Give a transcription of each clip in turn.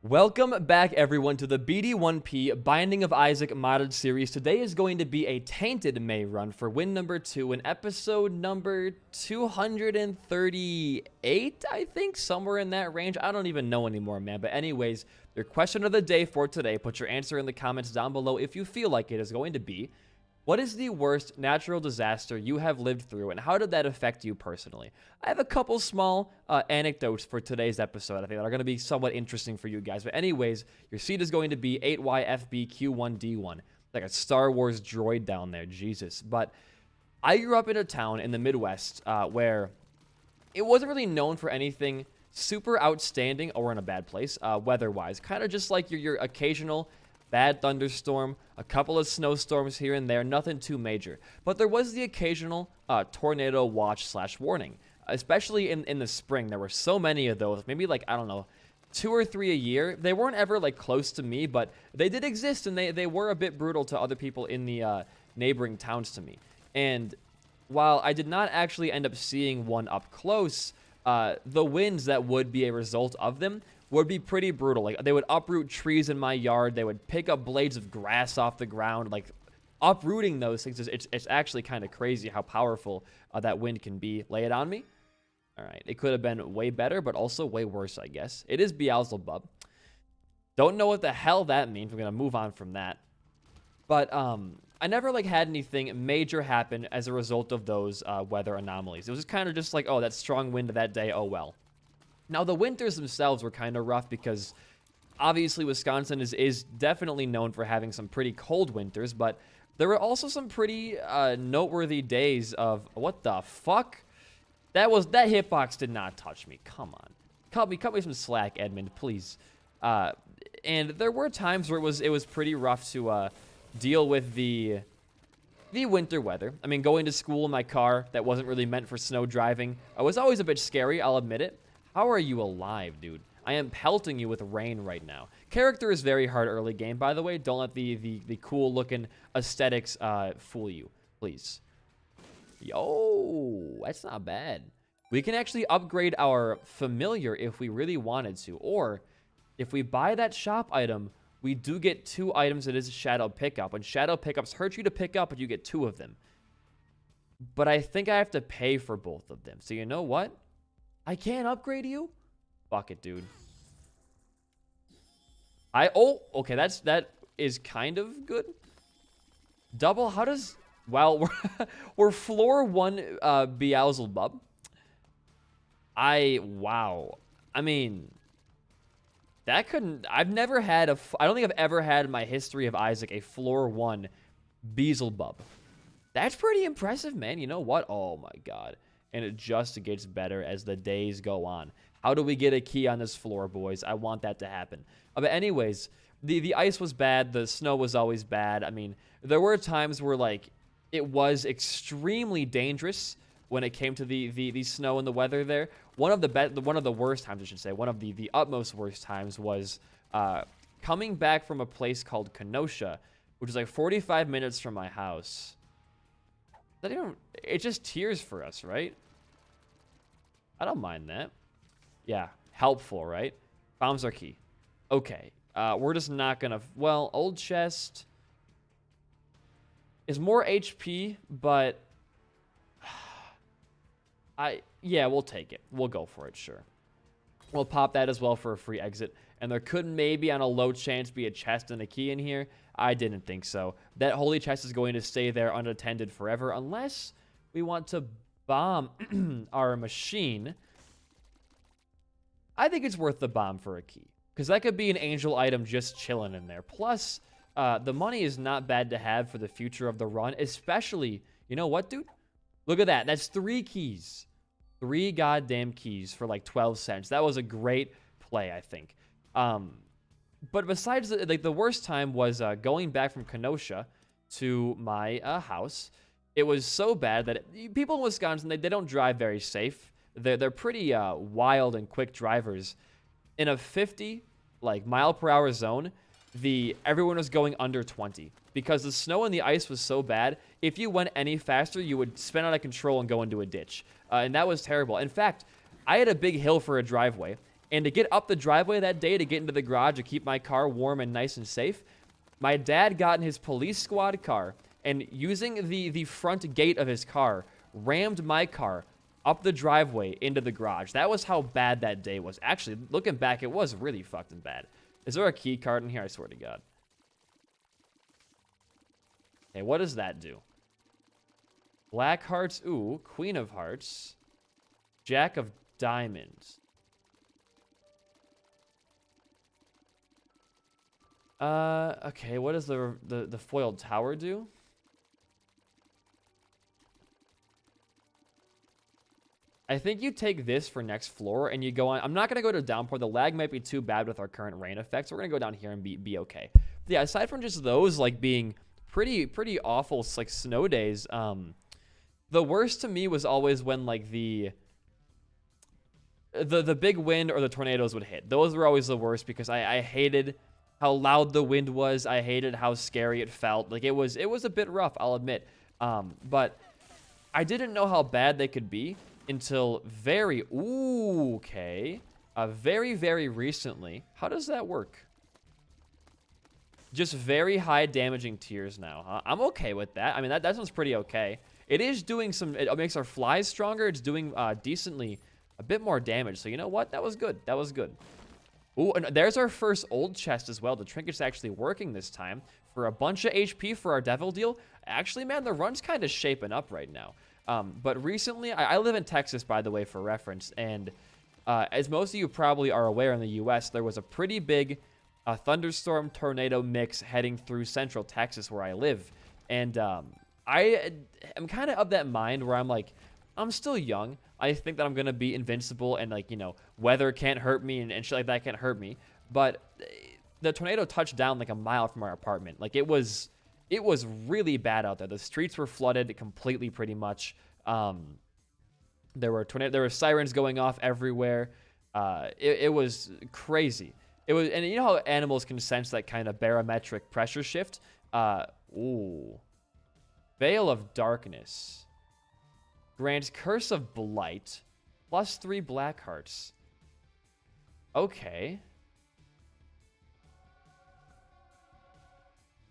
Welcome back, everyone, to the BD1P Binding of Isaac modded series. Today is going to be a Tainted Mei run for win number 2 in episode number 238, I think, somewhere in that range. I don't even know anymore, man. But anyways, your question of the day for today, put your answer in the comments down below if you feel like it is going to be, what is the worst natural disaster you have lived through, and how did that affect you personally? I have a couple small anecdotes for today's episode, I think, that are going to be somewhat interesting for you guys. But anyways, your seed is going to be 8YFBQ1D1. Like a Star Wars droid down there, Jesus. But I grew up in a town in the Midwest where it wasn't really known for anything super outstanding, or in a bad place, weather-wise. Kind of just like your occasional bad thunderstorm, a couple of snowstorms here and there, nothing too major. But there was the occasional tornado watch/warning, especially in the spring. There were so many of those, maybe like, I don't know, 2 or 3 a year. They weren't ever like close to me, but they did exist, and they were a bit brutal to other people in the neighboring towns to me. And while I did not actually end up seeing one up close, the winds that would be a result of them would be pretty brutal. Like, they would uproot trees in my yard. They would pick up blades of grass off the ground. Like, uprooting those things, it's actually kind of crazy how powerful that wind can be. Lay it on me. All right. It could have been way better, but also way worse, I guess. It is Beelzebub. Don't know what the hell that means. We're going to move on from that. But I never like had anything major happen as a result of those weather anomalies. It was kind of just like, oh, that strong wind that day, oh well. Now, the winters themselves were kind of rough because obviously Wisconsin is definitely known for having some pretty cold winters, but there were also some pretty noteworthy days of, what the fuck? That hitbox did not touch me. Come on. Cut me some slack, Edmund, please. And there were times where it was pretty rough to deal with the winter weather. I mean, going to school in my car that wasn't really meant for snow driving was always a bit scary, I'll admit it. How are you alive, dude? I am pelting you with rain right now. Character is very hard early game, by the way. Don't let the cool-looking aesthetics fool you, please. Yo, that's not bad. We can actually upgrade our familiar if we really wanted to. Or, if we buy that shop item, we do get 2 items that is a shadow pickup. And shadow pickups hurt you to pick up, but you get 2 of them. But I think I have to pay for both of them. So you know what? I can't upgrade you? Fuck it, dude. Okay, that is kind of good. Double, how does... Well, we're floor 1 Beelzebub. Wow. I mean, that couldn't... I've never had I don't think I've ever had in my history of Isaac a floor 1 Beelzebub. That's pretty impressive, man. You know what? Oh my god. And it just gets better as the days go on. How do we get a key on this floor, boys? I want that to happen. But anyways, the ice was bad. The snow was always bad. I mean, there were times where, like, it was extremely dangerous when it came to the snow and the weather there. One of the worst times, I should say, one of the utmost worst times was coming back from a place called Kenosha, which is like 45 minutes from my house. It's just tears for us, right? I don't mind that. Yeah, helpful, right? Bombs are key. Okay, we're just not gonna... Well, old chest is more HP, but... Yeah, we'll take it. We'll go for it, sure. We'll pop that as well for a free exit. And there could maybe, on a low chance, be a chest and a key in here. I didn't think so. That holy chest is going to stay there unattended forever unless we want to bomb our machine. I think it's worth the bomb for a key, because that could be an angel item just chilling in there. Plus, the money is not bad to have for the future of the run, especially, you know what, dude? Look at that. That's 3 keys. 3 goddamn keys for like 12 cents. That was a great play, I think. But besides, the worst time was going back from Kenosha to my house. It was so bad that people in Wisconsin, they don't drive very safe. They're pretty wild and quick drivers. In a 50 mile per hour zone, everyone was going under 20 because the snow and the ice was so bad. If you went any faster, you would spin out of control and go into a ditch, and that was terrible. In fact, I had a big hill for a driveway, And to get up the driveway that day to get into the garage to keep my car warm and nice and safe, my dad got in his police squad car and using the front gate of his car, rammed my car up the driveway into the garage. That was how bad that day was. Actually, looking back, it was really fucking bad. Is there a key card in here? I swear to God. Okay, what does that do? Black hearts. Ooh, Queen of Hearts. Jack of Diamonds. Okay, what does the foiled tower do? I think you take this for next floor and you go on. I'm not going to go to downpour. The lag might be too bad with our current rain effects. So we're going to go down here and be okay. But yeah, aside from just those like being pretty awful like snow days, the worst to me was always when like the big wind or the tornadoes would hit. Those were always the worst because I hated how loud the wind was. I hated how scary it felt. Like it was a bit rough, I'll admit. But I didn't know how bad they could be until very very recently. How does that work? Just very high damaging tiers now, huh? I'm okay with that. I mean, that sounds pretty okay. It is doing some, it makes our flies stronger. It's doing decently a bit more damage. So you know what? That was good. That was good. Ooh, and there's our first old chest as well. The trinket's actually working this time for a bunch of HP for our devil deal. Actually, man, the run's kind of shaping up right now. But recently, I live in Texas, by the way, for reference. And as most of you probably are aware in the U.S., there was a pretty big thunderstorm tornado mix heading through central Texas where I live. And I am kind of that mind where I'm like, I'm still young. I think that I'm going to be invincible and like, you know, weather can't hurt me and shit like that can't hurt me. But the tornado touched down like a mile from our apartment. Like it was really bad out there. The streets were flooded completely pretty much. There were sirens going off everywhere. It was crazy. It was, and you know how animals can sense that kind of barometric pressure shift? Ooh. Veil of Darkness. Grants Curse of Blight. +3 black hearts. Okay.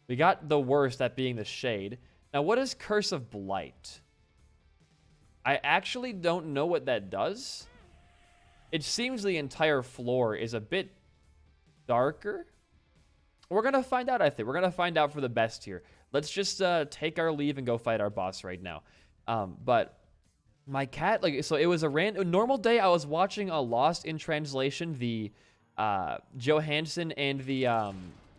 We got the worst, that being the shade. Now, what is Curse of Blight? I actually don't know what that does. It seems the entire floor is a bit darker. We're going to find out, I think. We're going to find out for the best here. Let's just take our leave and go fight our boss right now. But my cat, like, so it was a normal day. I was watching a Lost in Translation, the Johansson and the,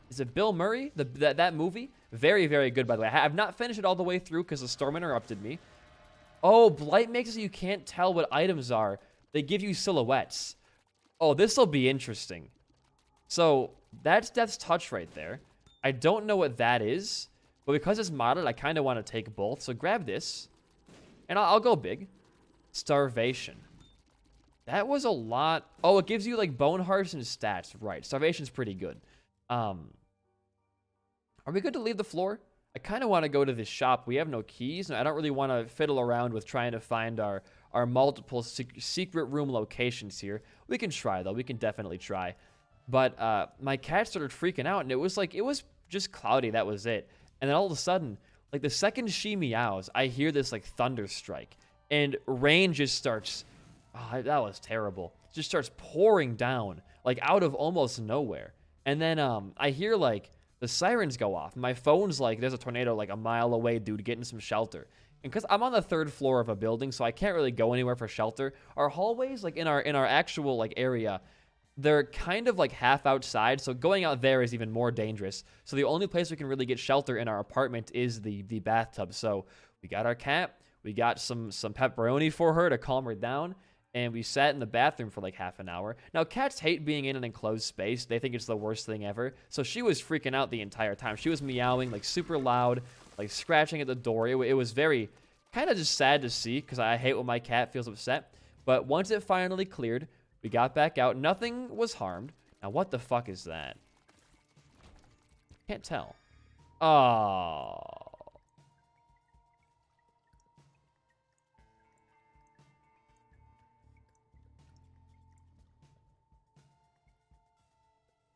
is it Bill Murray? That movie? Very, very good, by the way. I have not finished it all the way through because the storm interrupted me. Oh, Blight makes it so you can't tell what items are. They give you silhouettes. Oh, this will be interesting. So that's Death's Touch right there. I don't know what that is, but because it's modded, I kind of want to take both. So grab this, and I'll go big. Starvation. That was a lot. Oh, it gives you like bone hearts and stats. Right. Starvation's pretty good. Are we good to leave the floor? I kind of want to go to this shop. We have no keys, and I don't really want to fiddle around with trying to find our multiple secret room locations here. We can try, though. We can definitely try. But my cat started freaking out, and it was just cloudy. That was it. And then all of a sudden, like the second she meows, I hear this like thunder strike, and rain just starts. Oh, that was terrible. Just starts pouring down, like out of almost nowhere. And then I hear like the sirens go off. My phone's like, there's a tornado like a mile away, dude, getting some shelter. And because I'm on the 3rd floor of a building, so I can't really go anywhere for shelter. Our hallways, like in our actual like area, they're kind of like half outside, so going out there is even more dangerous. So the only place we can really get shelter in our apartment is the bathtub. So we got our cat, we got some pepperoni for her to calm her down, and we sat in the bathroom for like half an hour. Now, cats hate being in an enclosed space. They think it's the worst thing ever. So she was freaking out the entire time. She was meowing like super loud, like scratching at the door. It was very kind of just sad to see because I hate when my cat feels upset. But once it finally cleared, we got back out. Nothing was harmed. Now, what the fuck is that? Can't tell. Oh.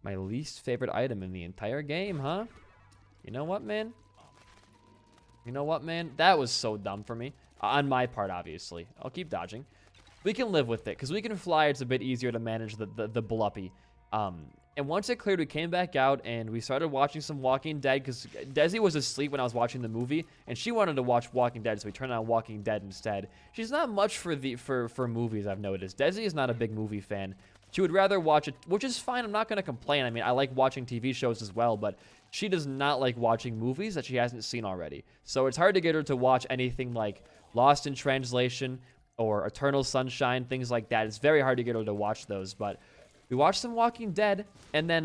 My least favorite item in the entire game, huh? You know what, man? You know what, man? That was so dumb for me. On my part, obviously. I'll keep dodging. We can live with it, because we can fly. It's a bit easier to manage the bluppy. And once it cleared, we came back out, and we started watching some Walking Dead, because Desi was asleep when I was watching the movie, and she wanted to watch Walking Dead, so we turned on Walking Dead instead. She's not much for movies, I've noticed. Desi is not a big movie fan. She would rather watch it, which is fine. I'm not going to complain. I mean, I like watching TV shows as well, but she does not like watching movies that she hasn't seen already. So it's hard to get her to watch anything like Lost in Translation or Eternal Sunshine, things like that. It's very hard to get her to watch those, but we watched some Walking Dead, and then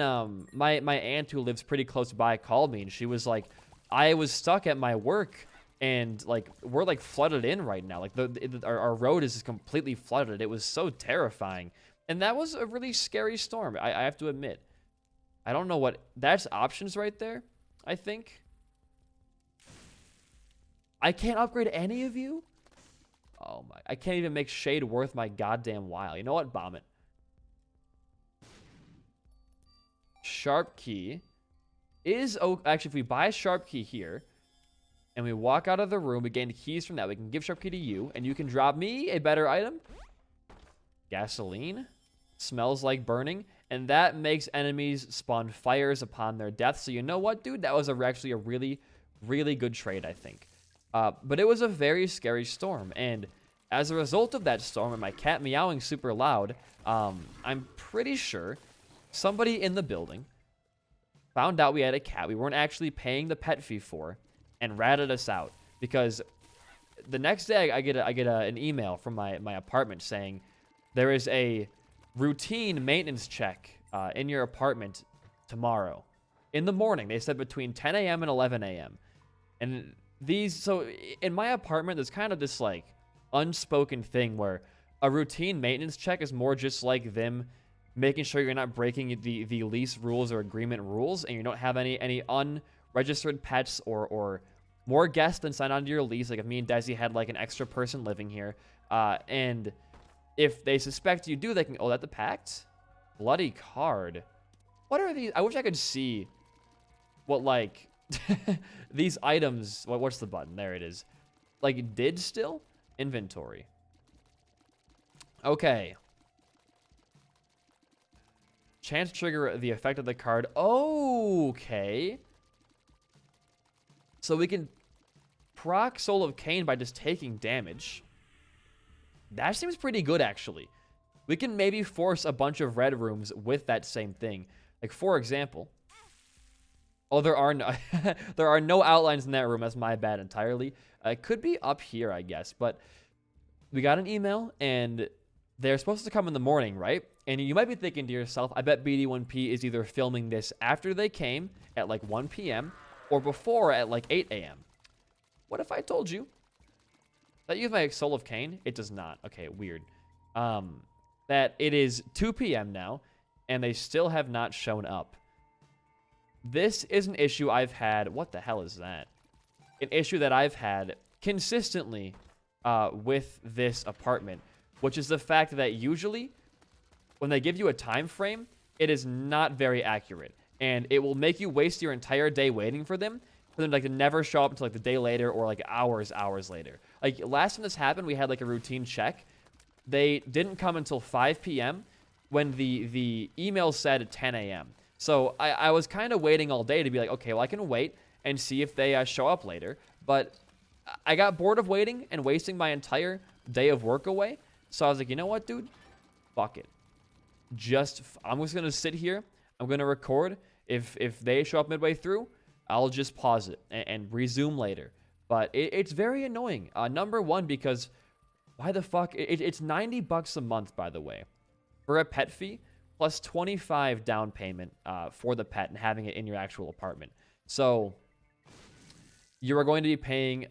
my aunt, who lives pretty close by, called me, and she was like, I was stuck at my work, and like we're like flooded in right now. Like our road is just completely flooded. It was so terrifying. And that was a really scary storm, I have to admit. I don't know what... That's options right there, I think. I can't upgrade any of you? Oh my... I can't even make Shade worth my goddamn while. You know what? Bomb it. Sharp Key is... Oh, actually, if we buy a Sharp Key here, and we walk out of the room, we gain keys from that. We can give Sharp Key to you, and you can drop me a better item. Gasoline. Smells like burning. And that makes enemies spawn fires upon their death. So you know what, dude? That was actually a really, really good trade, I think. But it was a very scary storm. And as a result of that storm and my cat meowing super loud, I'm pretty sure somebody in the building found out we had a cat we weren't actually paying the pet fee for and ratted us out. Because the next day I get an email from my apartment saying there is a routine maintenance check in your apartment tomorrow in the morning. They said between 10 a.m. and 11 a.m. And so in my apartment, there's kind of this like unspoken thing where a routine maintenance check is more just like them making sure you're not breaking the lease rules or agreement rules, and you don't have any unregistered pets or more guests than signed onto your lease. Like if me and Desi had like an extra person living here, and if they suspect you do, they can... Oh, that the pact? Bloody card. What are these? I wish I could see what, like, these items... What's the button? There it is. Like, did still? Inventory. Okay. Chance trigger the effect of the card. Okay. So we can proc Soul of Cain by just taking damage. That seems pretty good, actually. We can maybe force a bunch of red rooms with that same thing. Like, for example... Oh, there are no, there are no outlines in that room. That's my bad entirely. It could be up here, I guess. But we got an email, and they're supposed to come in the morning, right? And you might be thinking to yourself, I bet BD1P is either filming this after they came at, like, 1 p.m. or before at, like, 8 a.m. What if I told you that you have my Soul of Cain? It does not. Okay, weird. That it is 2 p.m. now, and they still have not shown up. This is an issue I've had... What the hell is that? An issue that I've had consistently with this apartment, which is the fact that usually when they give you a time frame, it is not very accurate, and it will make you waste your entire day waiting for them like to never show up until like the day later or like hours later. Like last time this happened, we had like a routine check. They didn't come until 5 p.m. when the email said 10 a.m. So I was kind of waiting all day to be like, okay, well I can wait and see if they show up later. But I got bored of waiting and wasting my entire day of work away. So I was like, you know what, dude? Fuck it. I'm just gonna sit here. I'm gonna record. If they show up midway through, I'll just pause it and resume later. But it's very annoying. Number one, because why the fuck? It's $90 a month, by the way, for a pet fee, plus 25 down payment for the pet and having it in your actual apartment. So you are going to be paying,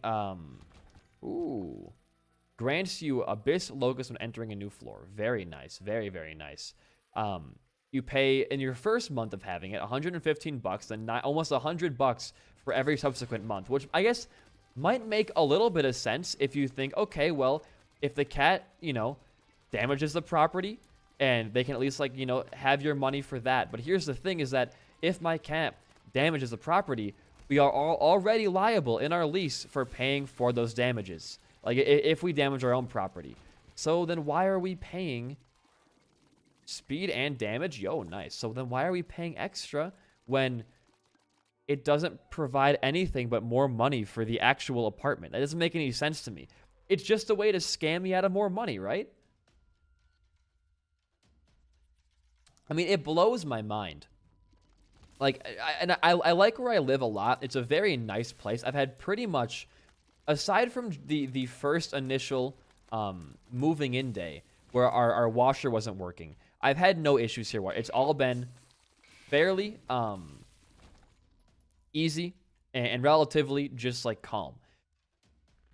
grants you Abyss Locus when entering a new floor. Very nice. Very, very nice. You pay in your first month of having it $115, then almost $100 for every subsequent month, which I guess might make a little bit of sense if you think, okay, well, if the cat, you know, damages the property and they can at least, like, you know, have your money for that. But here's the thing, is that if my camp damages the property, we are already liable in our lease for paying for those damages, like if we damage our own property. So then why are we paying speed and damage? Yo, nice. So then why are we paying extra when it doesn't provide anything but more money for the actual apartment? That doesn't make any sense to me. It's just a way to scam me out of more money, right? I mean, it blows my mind. Like, I like where I live a lot. It's a very nice place. I've had pretty much, aside from the first initial moving in day where our washer wasn't working, I've had no issues here. It's all been fairly easy and relatively just like calm.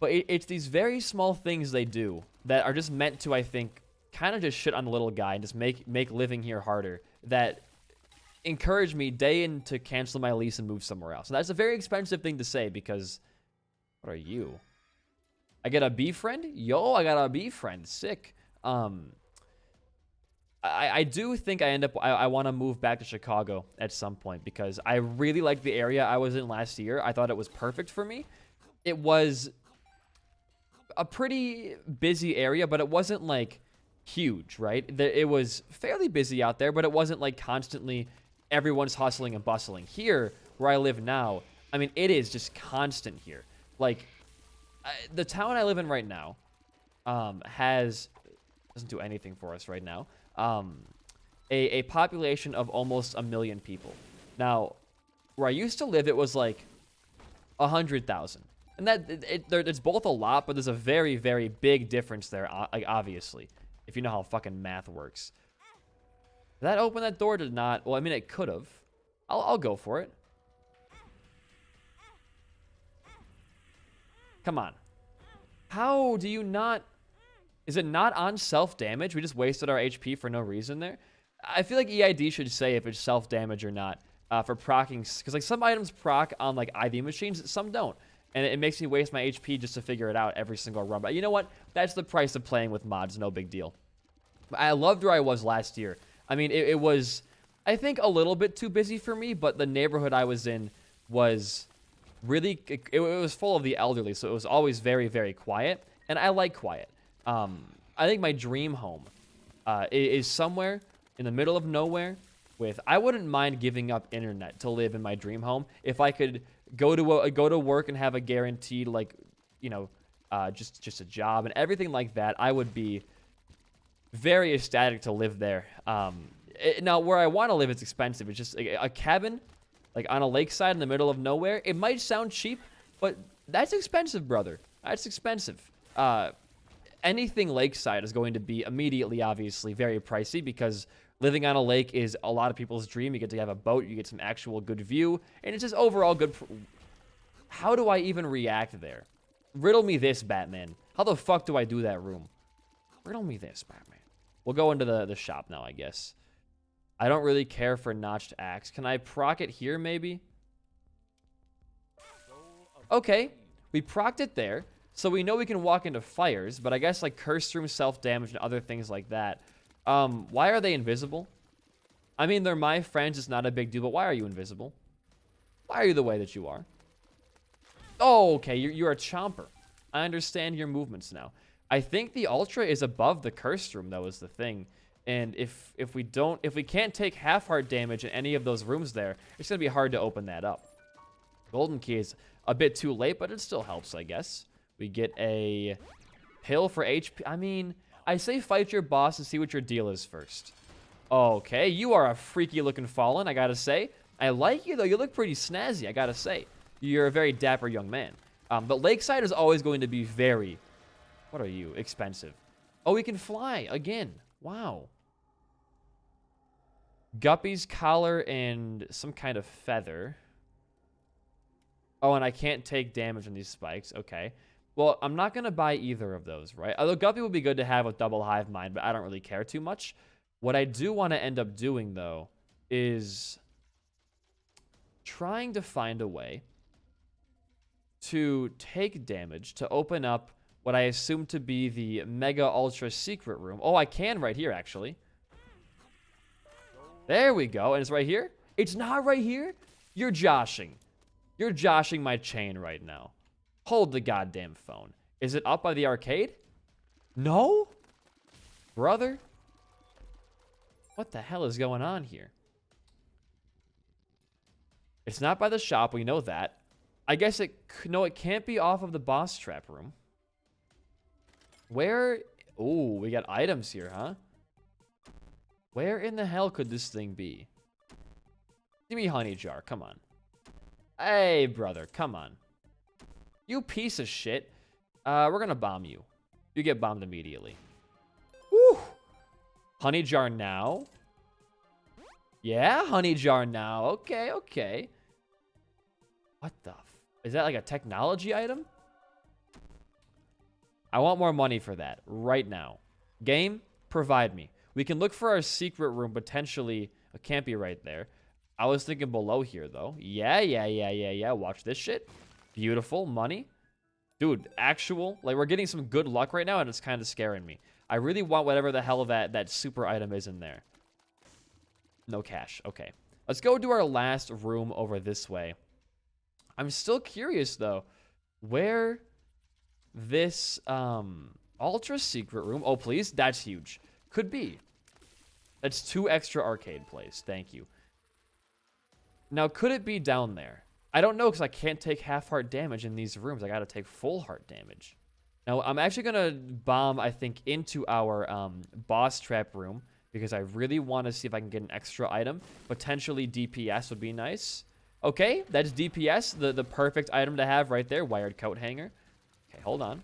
But it's these very small things they do that are just meant to, I think, kind of just shit on the little guy and just make living here harder, that encourage me day in to cancel my lease and move somewhere else. And that's a very expensive thing to say, because what are you? I get a bee friend? Yo, I got a bee friend. Sick. I do think I want to move back to Chicago at some point, because I really like the area I was in last year. I thought it was perfect for me. It was a pretty busy area, but it wasn't like huge, right? It was fairly busy out there, but it wasn't like constantly everyone's hustling and bustling. Here, where I live now, I mean, it is just constant here. Like, the town I live in right now doesn't do anything for us right now. A population of almost 1 million people. Now, where I used to live, it was like 100,000. And it's both a lot, but there's a very, very big difference there, like, obviously, if you know how fucking math works. Did that open that door? Did not? Well, I mean, it could have. I'll go for it. Come on. How do you not... Is it not on self-damage? We just wasted our HP for no reason there. I feel like EID should say if it's self-damage or not for proccing. Because, like, some items proc on, like, IV machines, some don't. And it makes me waste my HP just to figure it out every single run. But you know what? That's the price of playing with mods. No big deal. I loved where I was last year. I mean, it was, I think, a little bit too busy for me. But the neighborhood I was in was really... It was full of the elderly. So it was always very, very quiet. And I like quiet. I think my dream home is somewhere in the middle of nowhere with... I wouldn't mind giving up internet to live in my dream home if I could go to work and have a guaranteed, like, you know, just a job and everything like that. I would be very ecstatic to live there. Now, where I want to live, it's expensive. It's just a cabin, like, on a lakeside in the middle of nowhere. It might sound cheap, but that's expensive, brother. That's expensive. Anything lakeside is going to be immediately, obviously, very pricey, because living on a lake is a lot of people's dream. You get to have a boat, you get some actual good view, and it's just overall good. How do I even react there? Riddle me this, Batman. How the fuck do I do that room? Riddle me this, Batman. We'll go into the shop now, I guess. I don't really care for notched axe. Can I proc it here, maybe? Okay, we procced it there. So we know we can walk into fires, but I guess, like, cursed room, self-damage, and other things like that. Why are they invisible? I mean, they're my friends. It's not a big deal, but why are you invisible? Why are you the way that you are? Oh, okay. You're a chomper. I understand your movements now. I think the Ultra is above the cursed room, though, is the thing. And if we can't take half heart damage in any of those rooms there, it's going to be hard to open that up. Golden key is a bit too late, but it still helps, I guess. We get a pill for HP. I mean, I say fight your boss and see what your deal is first. Okay, you are a freaky looking fallen, I gotta say. I like you, though. You look pretty snazzy, I gotta say. You're a very dapper young man. But Lakeside is always going to be very... What are you? Expensive. Oh, we can fly again. Wow. Guppy's collar and some kind of feather. Oh, and I can't take damage on these spikes. Okay. Well, I'm not going to buy either of those, right? Although Guppy would be good to have with double hive mind, but I don't really care too much. What I do want to end up doing, though, is trying to find a way to take damage to open up what I assume to be the Mega Ultra Secret Room. Oh, I can right here, actually. There we go. And it's right here? It's not right here? You're joshing. You're joshing my chain right now. Hold the goddamn phone. Is it up by the arcade? No? Brother? What the hell is going on here? It's not by the shop. We know that. I guess it... No, it can't be off of the boss trap room. Where... Ooh, we got items here, huh? Where in the hell could this thing be? Give me honey jar. Come on. Hey, brother. Come on. You piece of shit. We're gonna bomb you. You get bombed immediately. Woo! Honey jar now? Yeah, honey jar now. Okay, okay. What the is that like a technology item? I want more money for that right now. Game, provide me. We can look for our secret room potentially. It can't be right there. I was thinking below here though. Yeah. Watch this shit. Beautiful money. Dude, actual, like we're getting some good luck right now and it's kind of scaring me. I really want whatever the hell that super item is in there. No cash. Okay. Let's go to our last room over this way. I'm still curious though, where this ultra secret room, oh please, that's huge, could be. That's 2 extra arcade plays. Thank you. Now, could it be down there? I don't know because I can't take half heart damage in these rooms. I got to take full heart damage. Now, I'm actually going to bomb, I think, into our boss trap room because I really want to see if I can get an extra item. Potentially DPS would be nice. Okay, that's DPS, the perfect item to have right there. Wired coat hanger. Okay, hold on.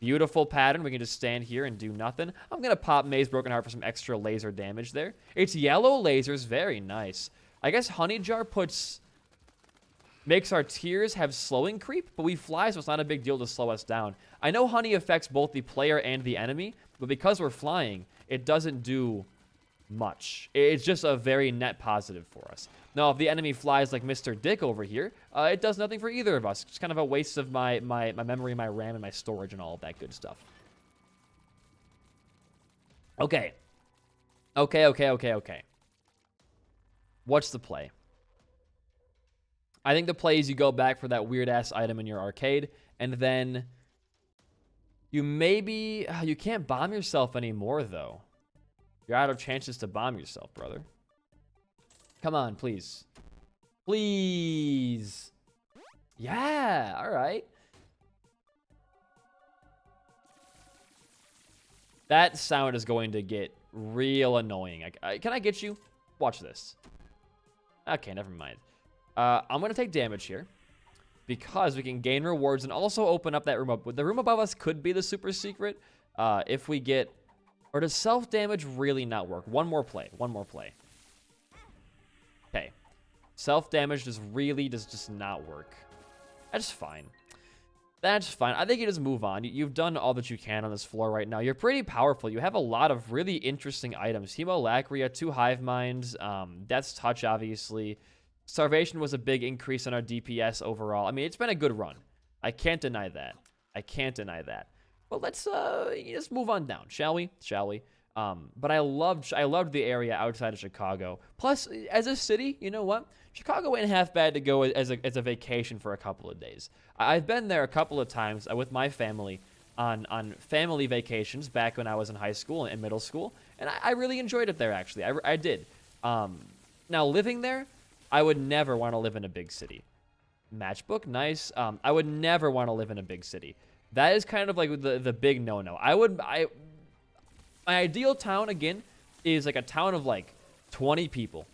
Beautiful pattern. We can just stand here and do nothing. I'm going to pop MEI'S Broken Heart for some extra laser damage there. It's yellow lasers. Very nice. I guess Honey Jar makes our tears have slowing creep, but we fly, so it's not a big deal to slow us down. I know honey affects both the player and the enemy, but because we're flying, it doesn't do much. It's just a very net positive for us. Now, if the enemy flies like Mr. Dick over here, it does nothing for either of us. It's kind of a waste of my memory, my RAM, and my storage, and all of that good stuff. Okay. Okay. What's the play? I think the play is you go back for that weird-ass item in your arcade, and then you can't bomb yourself anymore, though. You're out of chances to bomb yourself, brother. Come on, please. Please. Yeah, all right. That sound is going to get real annoying. Can I get you? Watch this. Okay, never mind. I'm going to take damage here because we can gain rewards and also open up that room up. The room above us could be the super secret if we get... Or does self-damage really not work? One more play. Okay. Self-damage does just not work. That's fine. I think you just move on. You've done all that you can on this floor right now. You're pretty powerful. You have a lot of really interesting items. Hemolacria, 2 hive minds, Death's Touch, obviously. Starvation was a big increase on our DPS overall. I mean, it's been a good run. I can't deny that. But let's just move on down, shall we? But I loved the area outside of Chicago. Plus, as a city, you know what? Chicago ain't half bad to go as a vacation for a couple of days. I've been there a couple of times with my family on family vacations back when I was in high school and middle school, and I really enjoyed it there, actually. I did. Now, living there, I would never want to live in a big city. Matchbook, nice. I would never want to live in a big city. That is kind of like the big no-no. My ideal town, again, is like a town of like 20 people.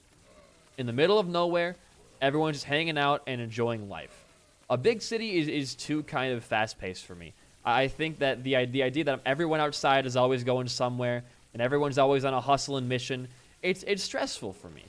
In the middle of nowhere, everyone's just hanging out and enjoying life. A big city is too kind of fast-paced for me. I think that the idea that everyone outside is always going somewhere and everyone's always on a hustle and mission, it's stressful for me.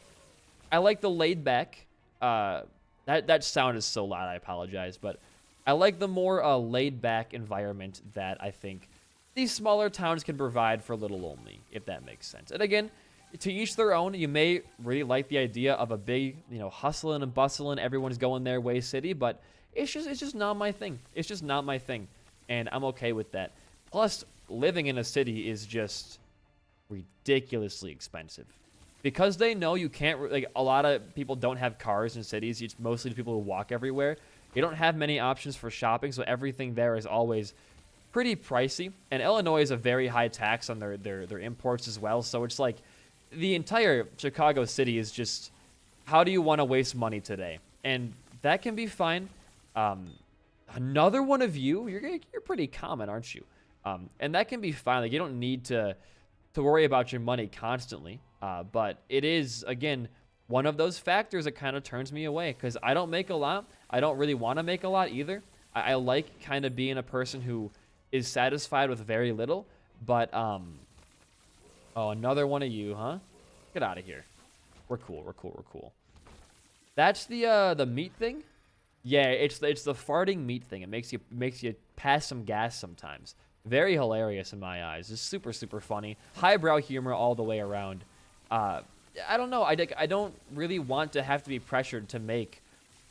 I like the laid-back. That sound is so loud, I apologize, but I like the more laid-back environment that I think these smaller towns can provide for little only, if that makes sense. And again, to each their own. You may really like the idea of a big, hustling and bustling, everyone's going their way city, but it's just not my thing. It's just not my thing, and I'm okay with that. Plus, living in a city is just ridiculously expensive. because they know you can't, like, a lot of people don't have cars in cities. It's mostly people who walk everywhere. You don't have many options for shopping, so everything there is always pretty pricey. And Illinois is a very high tax on their imports as well. So it's like the entire Chicago city is just, how do you want to waste money today? And that can be fine. Another one of you, you're pretty common, aren't you? And that can be fine. Like, you don't need to worry about your money constantly. But it is, again, one of those factors that kind of turns me away, because I don't make a lot. I don't really want to make a lot either. I like kind of being a person who is satisfied with very little. But, oh, another one of you, huh? Get out of here. We're cool. We're cool. We're cool. That's the meat thing. Yeah, it's the farting meat thing. It makes you pass some gas sometimes. Very hilarious in my eyes. It's super, super funny. Highbrow humor all the way around. I don't know. I don't really want to have to be pressured to make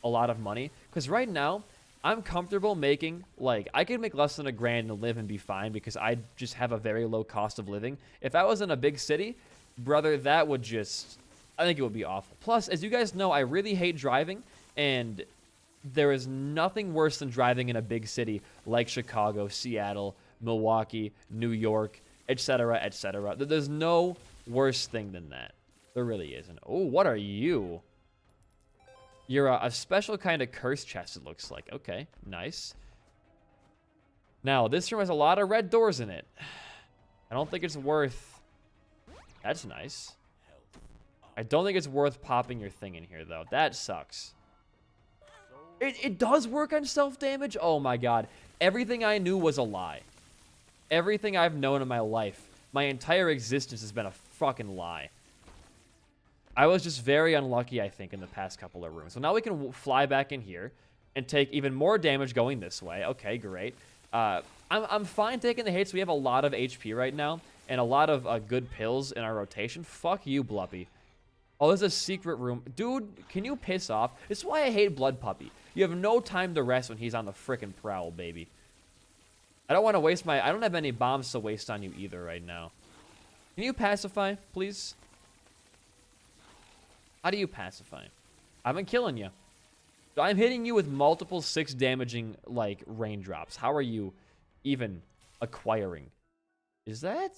a lot of money, because right now I'm comfortable making, like, I could make less than $1,000 and live and be fine, because I just have a very low cost of living. If I was in a big city, brother, that would just, I think it would be awful. Plus, as you guys know, I really hate driving, and there is nothing worse than driving in a big city like Chicago, Seattle, Milwaukee, New York, etc., etc. There's no worse thing than that. There really isn't. Oh, what are you? You're a special kind of curse chest, it looks like. Okay, nice. Now, this room has a lot of red doors in it. I don't think it's worth... That's nice. I don't think it's worth popping your thing in here, though. That sucks. It does work on self-damage? Oh, my God. Everything I knew was a lie. Everything I've known in my life, my entire existence has been a fucking lie. I was just very unlucky, I think, in the past couple of rooms. So now we can fly back in here and take even more damage going this way. Okay, great. I'm fine taking the hits. We have a lot of HP right now and a lot of good pills in our rotation. Fuck you, Bluppy. Oh, there's a secret room. Dude, can you piss off? This is why I hate Blood Puppy. You have no time to rest when he's on the frickin' prowl, baby. I don't want to waste my... I don't have any bombs to waste on you either right now. Can you pacify, please? How do you pacify? I've been killing you. I'm hitting you with multiple 6 damaging, like, raindrops. How are you even acquiring? Is that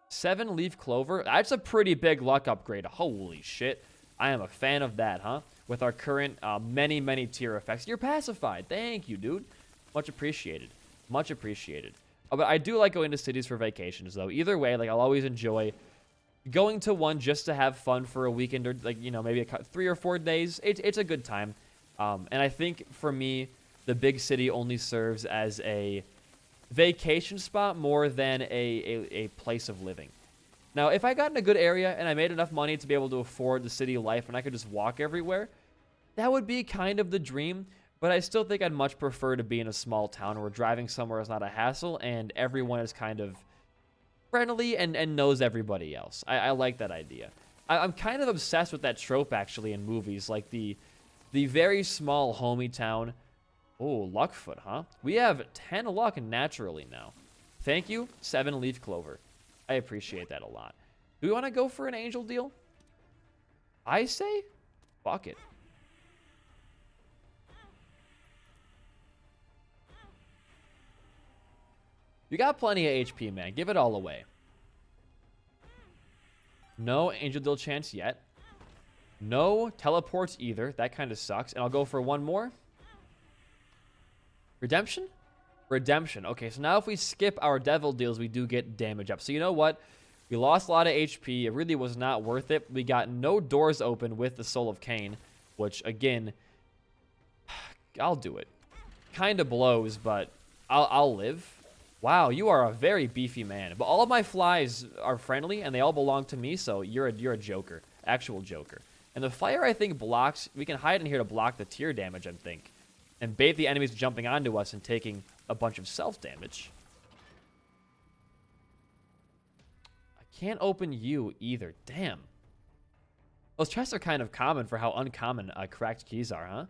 7 leaf clover? That's a pretty big luck upgrade. Holy shit. I am a fan of that, huh? With our current many tier effects. You're pacified. Thank you, dude. Much appreciated. Much appreciated. But I do like going to cities for vacations, though. Either way, like, I'll always enjoy going to one just to have fun for a weekend, or, like, you know, maybe 3 or 4 days. It's a good time. And I think for me, the big city only serves as a vacation spot more than a place of living. Now, if I got in a good area and I made enough money to be able to afford the city life and I could just walk everywhere, that would be kind of the dream. But I still think I'd much prefer to be in a small town where driving somewhere is not a hassle and everyone is kind of friendly and knows everybody else. I like that idea. I'm kind of obsessed with that trope, actually, in movies, like the very small homey town. Oh, Luckfoot, huh? We have 10 luck naturally now. Thank you, 7 leaf clover. I appreciate that a lot. Do we want to go for an angel deal? I say, fuck it. You got plenty of HP, man. Give it all away. No angel deal chance yet. No teleports either. That kind of sucks. And I'll go for one more. Redemption? Redemption. Okay, so now if we skip our devil deals, we do get damage up. So you know what? We lost a lot of HP. It really was not worth it. We got no doors open with the Soul of Cain, which, again, I'll do it. Kind of blows, but I'll live. Wow, you are a very beefy man. But all of my flies are friendly, and they all belong to me, so you're a joker. Actual joker. And the fire, I think, blocks... We can hide in here to block the tier damage, I think. And bait the enemies jumping onto us and taking a bunch of self-damage. I can't open you either. Damn. Those chests are kind of common for how uncommon cracked keys are, huh?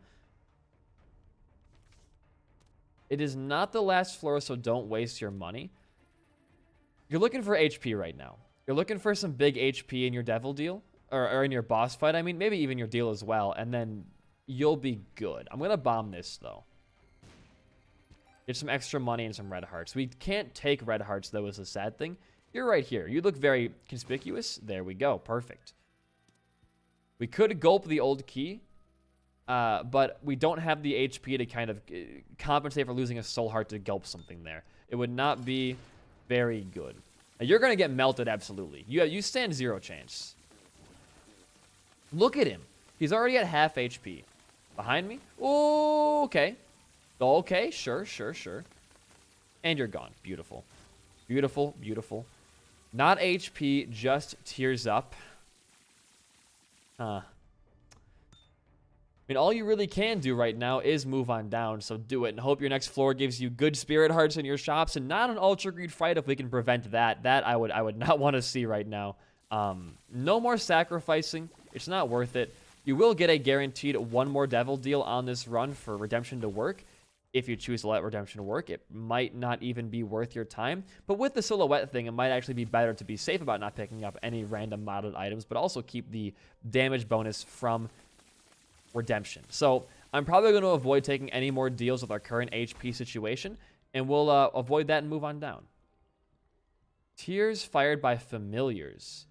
It is not the last floor, so don't waste your money. You're looking for HP right now. You're looking for some big HP in your devil deal, or in your boss fight. I mean, maybe even your deal as well, and then you'll be good. I'm gonna bomb this though. Get some extra money and some red hearts. We can't take red hearts though, is the sad thing. You're right here. You look very conspicuous. There we go. Perfect. We could gulp the old key, but we don't have the HP to kind of compensate for losing a soul heart to gulp something there. It would not be very good. Now, you're going to get melted, absolutely. You stand 0 chance. Look at him. He's already at half HP. Behind me? Oh, okay. Okay, sure. And you're gone. Beautiful. Beautiful. Not HP, just tears up. I mean, all you really can do right now is move on down, so do it. And hope your next floor gives you good spirit hearts in your shops and not an ultra greed fight if we can prevent that. That I would not want to see right now. No more sacrificing. It's not worth it. You will get a guaranteed 1 more devil deal on this run for redemption to work. If you choose to let redemption work, it might not even be worth your time. But with the silhouette thing, it might actually be better to be safe about not picking up any random modded items, but also keep the damage bonus from redemption. So I'm probably going to avoid taking any more deals with our current HP situation, and we'll avoid that and move on down. Tears fired by familiars.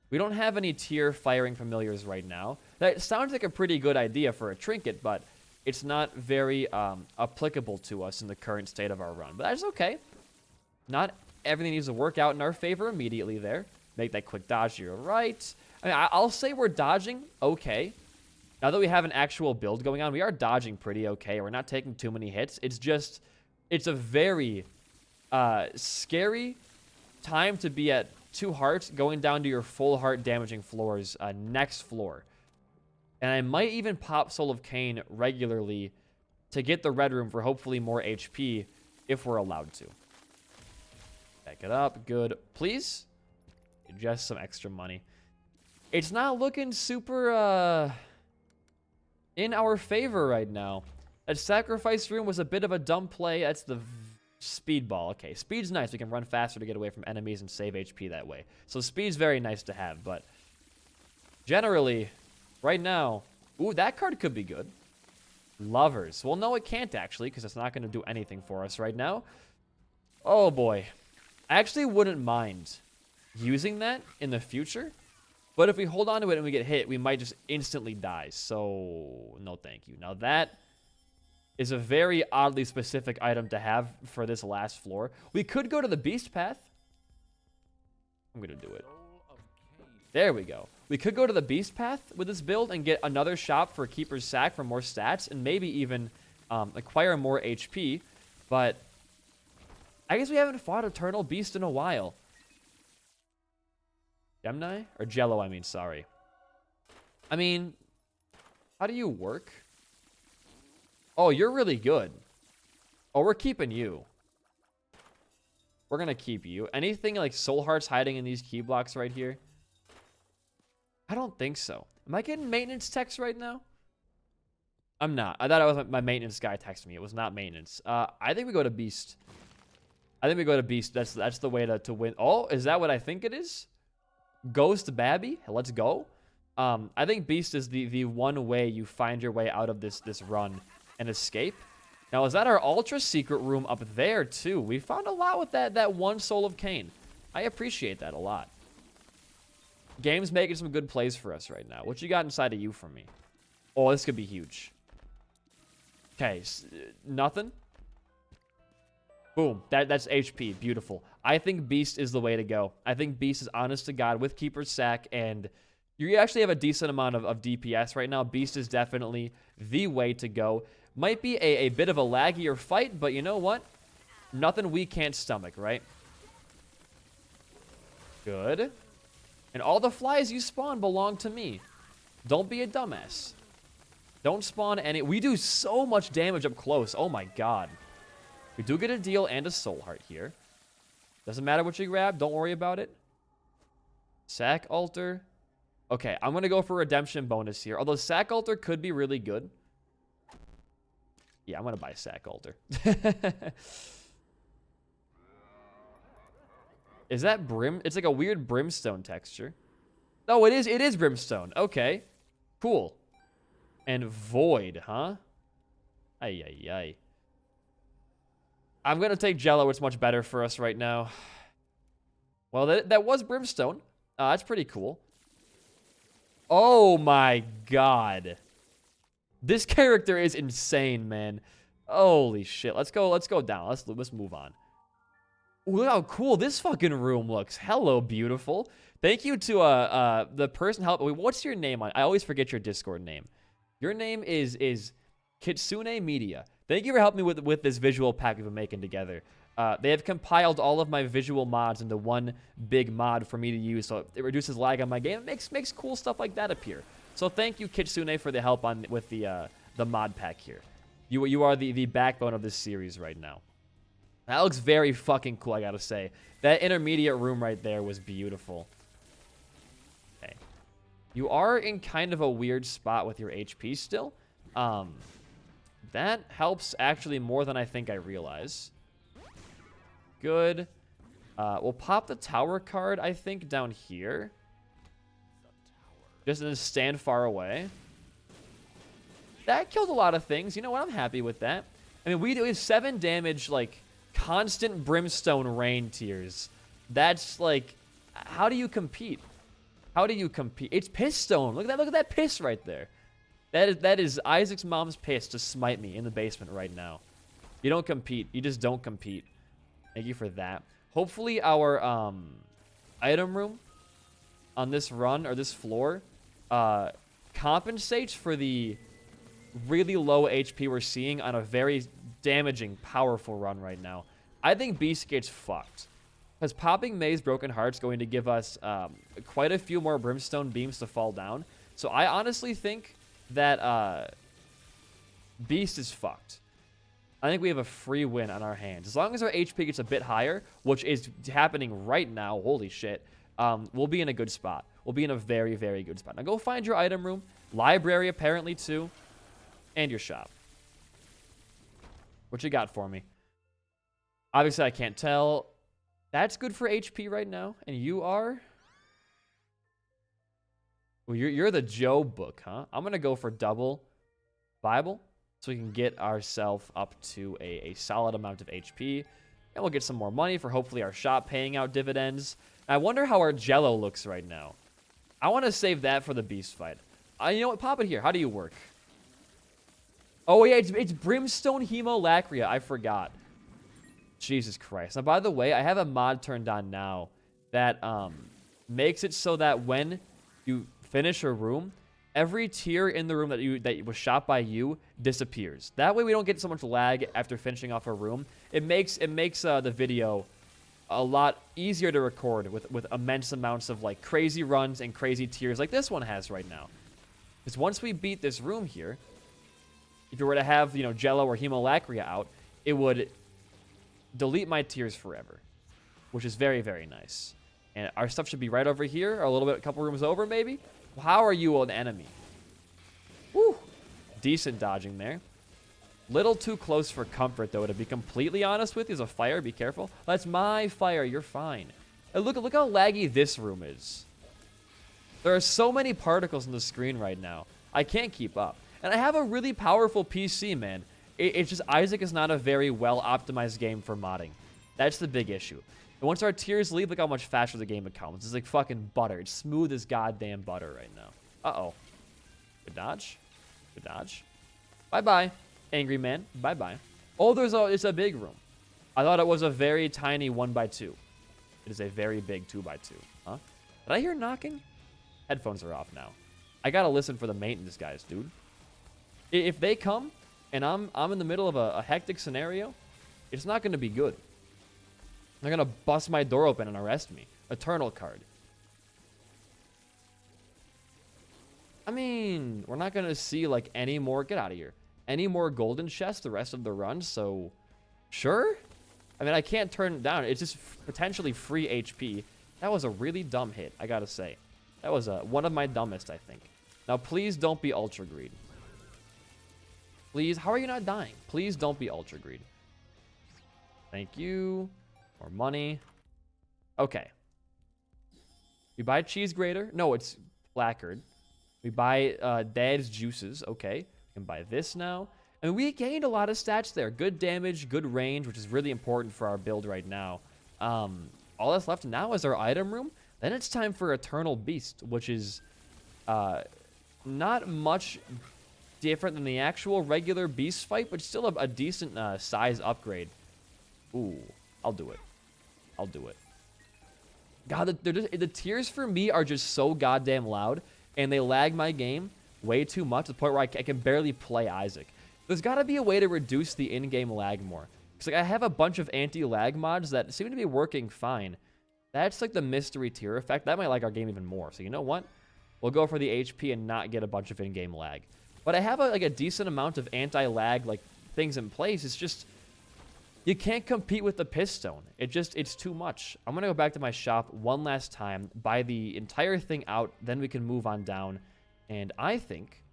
We don't have any tear firing familiars right now. That sounds like a pretty good idea for a trinket, but it's not very applicable to us in the current state of our run. But that's okay. Not everything needs to work out in our favor immediately there. Make that quick dodge to your right. I mean, I'll say we're dodging okay. Now that we have an actual build going on, we are dodging pretty okay. We're not taking too many hits. It's just, it's a very scary time to be at 2 hearts going down to your full heart damaging floors next floor. And I might even pop Soul of Cain regularly to get the red room for hopefully more HP if we're allowed to. Back it up. Good. Please? Just some extra money. It's not looking super in our favor right now. That sacrifice room was a bit of a dumb play. That's the speed ball. Okay, speed's nice. We can run faster to get away from enemies and save HP that way. So speed's very nice to have, but generally, right now, ooh, that card could be good. Lovers. Well, no, it can't actually, because it's not going to do anything for us right now. Oh, boy. I actually wouldn't mind using that in the future, but if we hold on to it and we get hit, we might just instantly die. So, no thank you. Now, that is a very oddly specific item to have for this last floor. We could go to the Beast Path. I'm going to do it. There we go. We could go to the Beast Path with this build and get another shop for Keeper's Sack for more stats and maybe even acquire more HP. But I guess we haven't fought Eternal Beast in a while. Gemini? Or Jello, I mean, sorry. I mean, how do you work? Oh, you're really good. Oh, we're keeping you. We're going to keep you. Anything like Soul Hearts hiding in these key blocks right here? I don't think so. Am I getting maintenance text right now? I'm not. I thought it was my maintenance guy texting me. It was not maintenance. I think we go to Beast. I think we go to Beast. That's the way to win. Oh, is that what I think it is? Ghost Babby? Let's go. I think Beast is the one way you find your way out of this run and escape. Now, is that our ultra secret room up there too? We found a lot with that one Soul of Cain. I appreciate that a lot. Game's making some good plays for us right now. What you got inside of you for me? Oh, this could be huge. Okay, nothing. Boom. That's HP. Beautiful. I think Beast is the way to go. I think Beast is honest to God with Keeper's Sack, and you actually have a decent amount of DPS right now. Beast is definitely the way to go. Might be a bit of a laggier fight, but you know what? Nothing we can't stomach, right? Good. And all the flies you spawn belong to me. Don't be a dumbass. Don't spawn any. We do so much damage up close. Oh my god. We do get a deal and a soul heart here. Doesn't matter what you grab. Don't worry about it. Sack altar. Okay, I'm going to go for redemption bonus here. Although sack altar could be really good. Yeah, I'm going to buy sack altar. Is that brim? It's like a weird brimstone texture. Oh, it is brimstone. Okay. Cool. And void, huh? Ay, ay, ay. I'm going to take Jello. It's much better for us right now. Well, that was brimstone. That's pretty cool. Oh, my God. This character is insane, man. Holy shit. Let's go down. Let's move on. Ooh, look how cool this fucking room looks. Hello, beautiful. Thank you to the person help. Wait, what's your name on? I always forget your Discord name. Your name is Kitsune Media. Thank you for helping me with this visual pack we've been making together. They have compiled all of my visual mods into one big mod for me to use, so it reduces lag on my game. It makes cool stuff like that appear. So thank you, Kitsune, for the help with the mod pack here. You are the backbone of this series right now. That looks very fucking cool, I gotta say. That intermediate room right there was beautiful. Okay. You are in kind of a weird spot with your HP still. That helps actually more than I think I realize. Good. We'll pop the tower card, I think, down here. Just to stand far away. That killed a lot of things. You know what? I'm happy with that. I mean, we have 7 damage, like, constant brimstone rain tears. That's, like, how do you compete? How do you compete? It's piss stone. Look at that piss right there. That is Isaac's mom's piss to smite me in the basement right now. You don't compete. You just don't compete. Thank you for that. Hopefully our item room on this run or this floor compensates for the really low HP we're seeing on a very damaging, powerful run right now. I think Beast gets fucked. Because popping MEI'S Broken Heart's going to give us quite a few more brimstone beams to fall down. So I honestly think that Beast is fucked. I think we have a free win on our hands. As long as our HP gets a bit higher, which is happening right now, holy shit, we'll be in a good spot. We'll be in a very, very good spot. Now go find your item room, library apparently too, and your shop. What you got for me? Obviously, I can't tell. That's good for HP right now. And you are? Well, you're the Joe book, huh? I'm going to go for double Bible so we can get ourselves up to a solid amount of HP. And we'll get some more money for hopefully our shop paying out dividends. I wonder how our Jello looks right now. I want to save that for the beast fight. You know what? Pop it here. How do you work? Oh, yeah, it's Brimstone Hemolacria. I forgot. Jesus Christ. Now, by the way, I have a mod turned on now that makes it so that when you finish a room, every tier in the room that was shot by you disappears. That way we don't get so much lag after finishing off a room. It makes the video a lot easier to record with immense amounts of like crazy runs and crazy tiers like this one has right now. Because once we beat this room here, if you were to have, you know, Jello or Hemolacria out, it would delete my tiers forever, which is very, very nice. And our stuff should be right over here, or a couple rooms over, maybe. How are you an enemy? Woo! Decent dodging there. Little too close for comfort, though, to be completely honest with you. There's a fire. Be careful. That's my fire. You're fine. And look how laggy this room is. There are so many particles on the screen right now. I can't keep up. And I have a really powerful PC, man. It's just Isaac is not a very well-optimized game for modding. That's the big issue. And once our tiers leave, look how much faster the game becomes. It's like fucking butter. It's smooth as goddamn butter right now. Uh-oh. Good dodge. Good dodge. Bye-bye, angry man. Bye-bye. Oh, it's a big room. I thought it was a very tiny 1x2. It is a very big 2x2. Huh? Did I hear knocking? Headphones are off now. I gotta listen for the maintenance guys, dude. If they come and I'm in the middle of a hectic scenario, it's not going to be good. They're going to bust my door open and arrest me. Eternal card. I mean, we're not going to see like any more, get out of here, any more golden chests the rest of the run, so sure. I mean, I can't turn it down. It's just potentially free HP. That was a really dumb hit, I got to say. That was one of my dumbest, I think. Now, please don't be Ultra Greed. Please, how are you not dying? Please don't be Ultra Greed. Thank you. More money. Okay. We buy cheese grater. No, it's placard. We buy Dad's juices. Okay. We can buy this now. And we gained a lot of stats there. Good damage, good range, which is really important for our build right now. All that's left now is our item room. Then it's time for Eternal Beast, which is not much different than the actual regular beast fight, but still a decent size upgrade. Ooh, I'll do it. I'll do it. God, the tiers for me are just so goddamn loud, and they lag my game way too much to the point where I can barely play Isaac. There's got to be a way to reduce the in-game lag more. Because like, I have a bunch of anti-lag mods that seem to be working fine. That's like the mystery tier effect. That might lag our game even more. So you know what? We'll go for the HP and not get a bunch of in-game lag. But I have a decent amount of anti-lag like things in place. It's just you can't compete with the Pistone. It's too much. I'm gonna go back to my shop one last time, buy the entire thing out, then we can move on down. And I think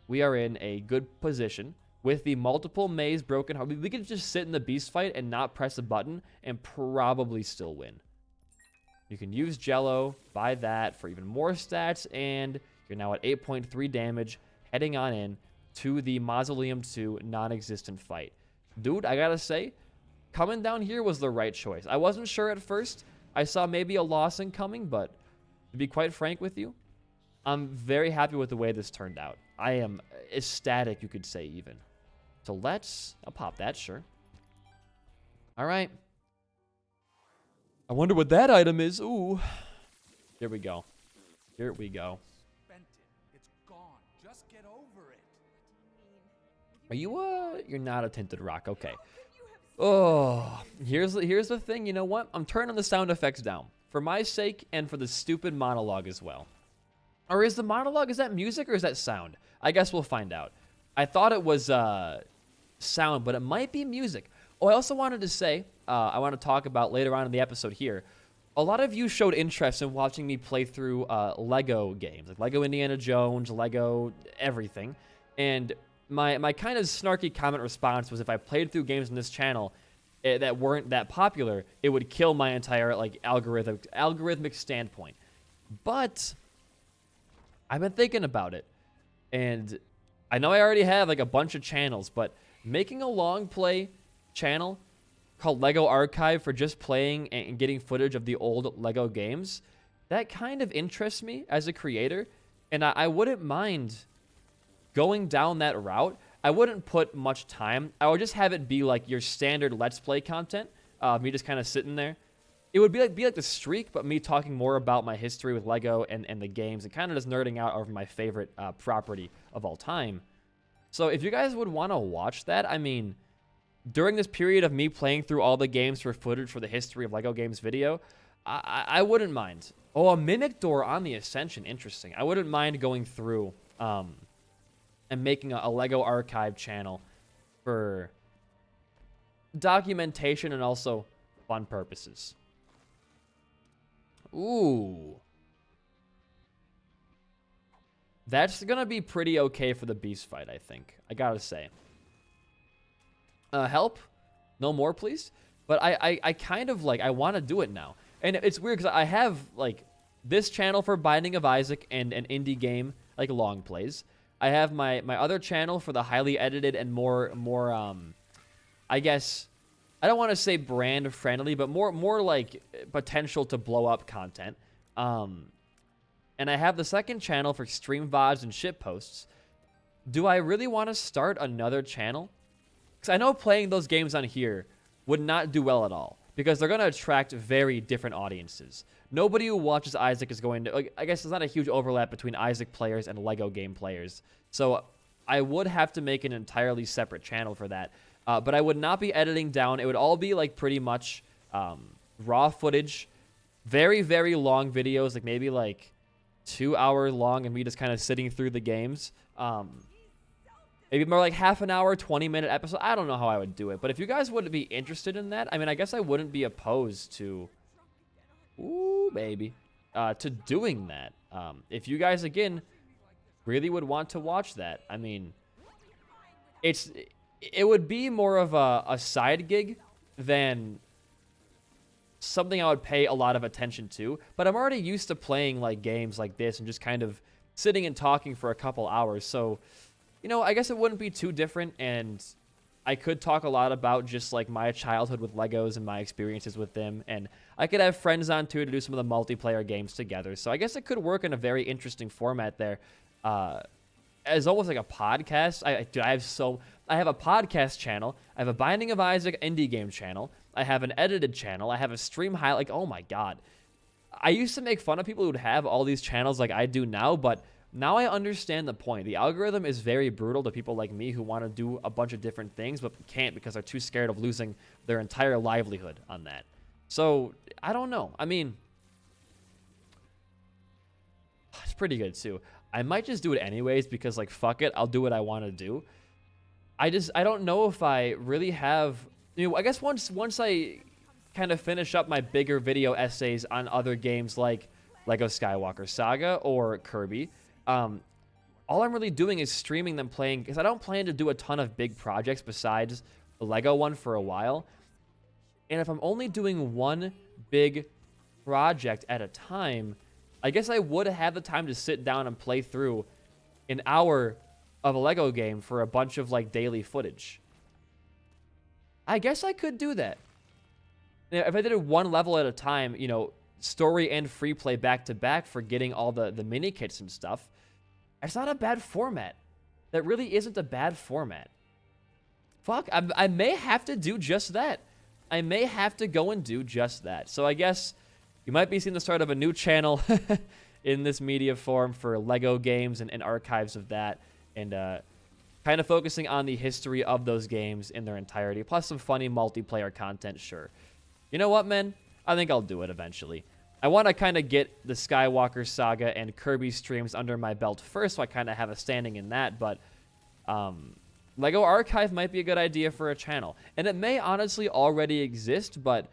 we are in a good position with the multiple MEI'S broken heart. We could just sit in the beast fight and not press a button and probably still win. You can use Jello, buy that for even more stats, and you're now at 8.3 damage, heading on in to the Mausoleum 2 non-existent fight. Dude, I gotta say, coming down here was the right choice. I wasn't sure at first. I saw maybe a loss incoming, but to be quite frank with you, I'm very happy with the way this turned out. I am ecstatic, you could say, even. So I'll pop that, sure. All right. I wonder what that item is. Ooh. Here we go. Here we go. It's gone. Just get over it. Are you you're not a tinted rock. Okay. Oh, here's the thing. You know what? I'm turning the sound effects down for my sake and for the stupid monologue as well. Or is the monologue, is that music or is that sound? I guess we'll find out. I thought it was sound, but it might be music. Oh, I also wanted to say, I want to talk about later on in the episode here. A lot of you showed interest in watching me play through Lego games, like Lego Indiana Jones, Lego everything. And my kind of snarky comment response was if I played through games on this channel that weren't that popular, it would kill my entire like algorithmic standpoint. But I've been thinking about it, and I know I already have like a bunch of channels, but making a long play channel called Lego Archive for just playing and getting footage of the old Lego games, that kind of interests me as a creator, and I wouldn't mind going down that route. I wouldn't put much time. I would just have it be like your standard Let's Play content, me just kind of sitting there. It would be like the streak, but me talking more about my history with Lego and the games, and kind of just nerding out over my favorite property of all time. So if you guys would want to watch that, I mean, during this period of me playing through all the games for footage for the history of Lego games video, I wouldn't mind. Oh, a mimic door on the Ascension. Interesting. I wouldn't mind going through and making a Lego Archive channel for documentation and also fun purposes. Ooh. That's going to be pretty okay for the beast fight, I think. I gotta say. Help? No more, please? But I kind of like, I want to do it now. And it's weird because I have like this channel for Binding of Isaac and an indie game, like long plays. I have my other channel for the highly edited and more I guess, I don't want to say brand friendly, but more like potential to blow up content. And I have the second channel for stream VODs and shit posts. Do I really want to start another channel? Because I know playing those games on here would not do well at all, because they're going to attract very different audiences. Nobody who watches Isaac is going to, like, I guess there's not a huge overlap between Isaac players and Lego game players. So I would have to make an entirely separate channel for that. But I would not be editing down. It would all be like pretty much raw footage, very, very long videos, like maybe like 2 hours long, and me just kind of sitting through the games. Maybe more like half an hour, 20-minute episode. I don't know how I would do it. But if you guys would be interested in that, I mean, I guess I wouldn't be opposed to, ooh, baby, to doing that. If you guys, again, really would want to watch that, I mean, it would be more of a side gig than something I would pay a lot of attention to. But I'm already used to playing like games like this and just kind of sitting and talking for a couple hours. So, you know, I guess it wouldn't be too different, and I could talk a lot about just like my childhood with Legos and my experiences with them, and I could have friends on too to do some of the multiplayer games together. So I guess it could work in a very interesting format there, as almost like a podcast. I have a podcast channel, I have a Binding of Isaac indie game channel, I have an edited channel, I have a stream highlight. Like, oh my god, I used to make fun of people who'd have all these channels like I do now, but now I understand the point. The algorithm is very brutal to people like me who want to do a bunch of different things but can't because they're too scared of losing their entire livelihood on that. So, I don't know. I mean, it's pretty good too. I might just do it anyways because, like, fuck it. I'll do what I want to do. I don't know if I really have, you know, I guess once I kind of finish up my bigger video essays on other games like Lego Skywalker Saga or Kirby, all I'm really doing is streaming them playing, because I don't plan to do a ton of big projects besides the Lego one for a while. And if I'm only doing one big project at a time, I guess I would have the time to sit down and play through an hour of a Lego game for a bunch of like daily footage. I guess I could do that. Now, if I did it one level at a time, you know, story and free play back to back for getting all the mini kits and stuff, it's not a bad format. That really isn't a bad format. Fuck, I may have to do just that. I may have to go and do just that. So I guess you might be seeing the start of a new channel in this media form for Lego games and archives of that, and kind of focusing on the history of those games in their entirety, plus some funny multiplayer content, sure. You know what, man? I think I'll do it eventually. I want to kind of get the Skywalker Saga and Kirby streams under my belt first, so I kind of have a standing in that, but Lego Archive might be a good idea for a channel. And it may honestly already exist, but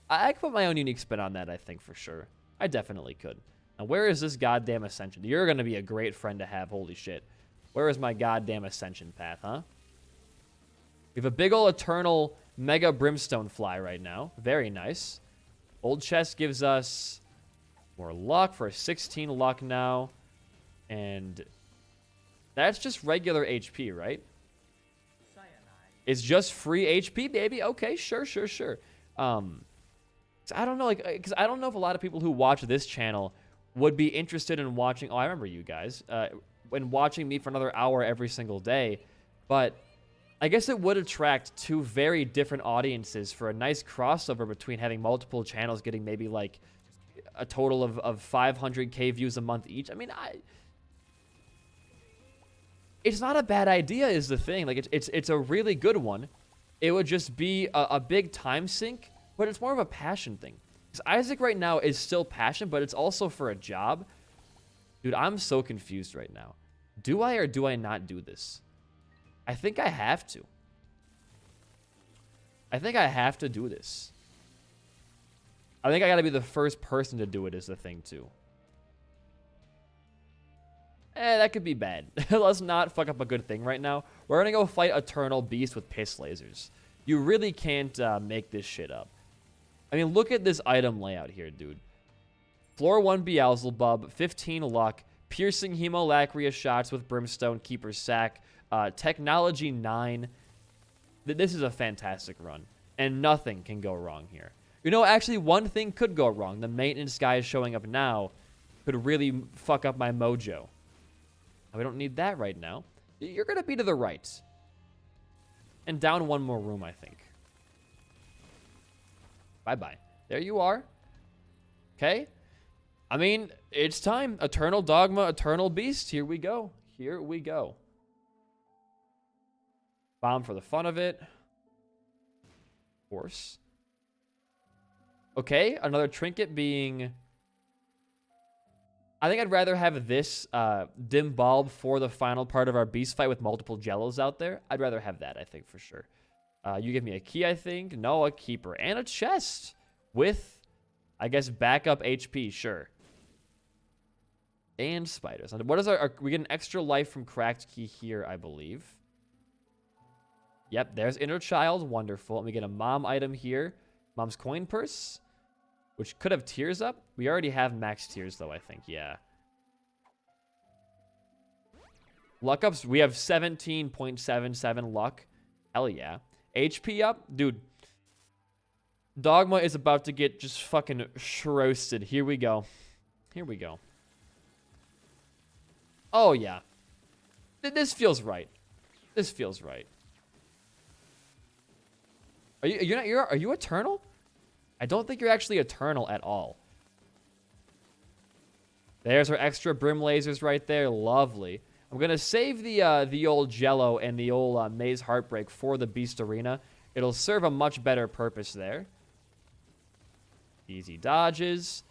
I could put my own unique spin on that, I think, for sure. I definitely could. Now, where is this goddamn Ascension? You're going to be a great friend to have, holy shit. Where is my goddamn Ascension path, huh? We have a big ol' Eternal Mega Brimstone Fly right now. Very nice. Old chest gives us more luck for a 16 luck now. And that's just regular HP, right? It's just free HP, baby. Okay, sure. I don't know, like, because I don't know if a lot of people who watch this channel would be interested in watching. Oh, I remember you guys. When watching me for another hour every single day. But I guess it would attract two very different audiences for a nice crossover between having multiple channels getting maybe like a total of 500k views a month each. I mean, it's not a bad idea is the thing. Like, it's a really good one. It would just be a big time sink, but it's more of a passion thing. Because Isaac right now is still passion, but it's also for a job. Dude, I'm so confused right now. Do I or do I not do this? I think I have to. I think I have to do this. I think I gotta be the first person to do it is the thing, too. That could be bad. Let's not fuck up a good thing right now. We're gonna go fight Eternal Beast with piss lasers. You really can't make this shit up. I mean, look at this item layout here, dude. Floor 1 Beelzebub, 15 luck, piercing Hemolacria shots with Brimstone, Keeper's Sack, Technology 9. This is a fantastic run, and nothing can go wrong here. You know, actually, one thing could go wrong. The maintenance guy is showing up now could really fuck up my mojo. We don't need that right now. You're going to be to the right. And down one more room, I think. Bye-bye. There you are. Okay. I mean, it's time. Eternal Dogma, Eternal Beast. Here we go. Here we go. Bomb for the fun of it. Of course. Okay, another trinket being... I think I'd rather have this dim bulb for the final part of our beast fight with multiple jellos out there. I'd rather have that, I think, for sure. You give me a key, I think. No, a keeper. And a chest with, I guess, backup HP. Sure. And spiders. What is our... We get an extra life from cracked key here, I believe. Yep, there's inner child. Wonderful. And we get a mom item here. Mom's coin purse. which could have tears up. We already have max tears, though, I think. Yeah. Luck ups, we have 17.77 luck. Hell yeah. HP up? Dude. Dogma is about to get just fucking roasted. Here we go. Here we go. Oh, yeah. This feels right. This feels right. Are you eternal? I don't think you're actually eternal at all. There's our extra brim lasers right there. Lovely. I'm gonna save the old Jello and the old Maze Heartbreak for the Beast Arena. It'll serve a much better purpose there. Easy dodges.